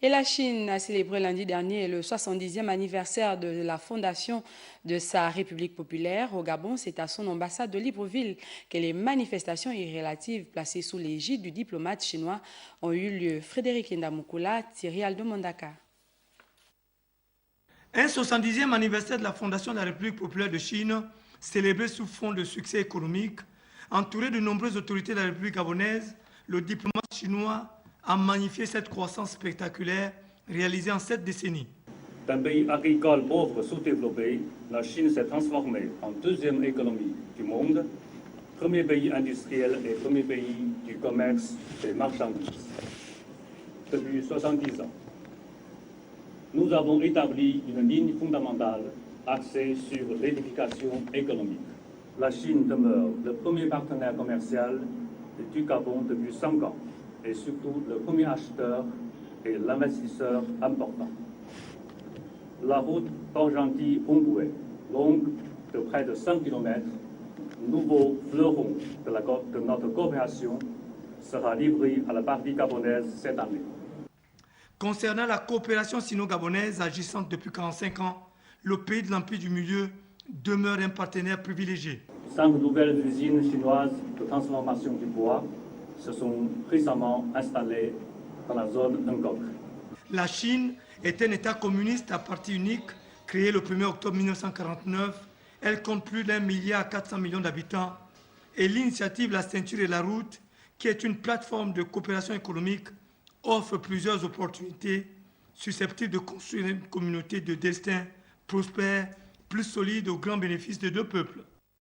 Et la Chine a célébré lundi dernier le 70e anniversaire de la fondation de sa République populaire. Au Gabon, c'est à son ambassade de Libreville que les manifestations irrélatives placées sous l'égide du diplomate chinois ont eu lieu. Frédéric Ndamukula, Thierry Aldo Mondaka. Un 70e anniversaire de la fondation de la République populaire de Chine, célébré sous fond de succès économique, entouré de nombreuses autorités de la République gabonaise, le diplomate chinois a magnifié cette croissance spectaculaire réalisée en 7 décennies. D'un pays agricole pauvre sous-développé, la Chine s'est transformée en deuxième économie du monde, premier pays industriel et premier pays du commerce des marchandises. Depuis 70 ans, nous avons établi une ligne fondamentale axée sur l'édification économique. La Chine demeure le premier partenaire commercial du Gabon depuis 5 ans et surtout le premier acheteur et l'investisseur important. La route Port-Gentil-Hongoué, longue de près de 100 km, nouveau fleuron de notre coopération, sera livrée à la partie gabonaise cette année. Concernant la coopération sino-gabonaise agissante depuis 45 ans, le pays de l'Empire du Milieu demeure un partenaire privilégié. 5 nouvelles usines chinoises de transformation du bois se sont récemment installées dans la zone Ngok. La Chine est un État communiste à parti unique, créé le 1er octobre 1949. Elle compte plus d'1,4 milliard d'habitants. Et l'initiative La Ceinture et la Route, qui est une plateforme de coopération économique, offre plusieurs opportunités susceptibles de construire une communauté de destin prospère, plus solide au grand bénéfice des deux peuples.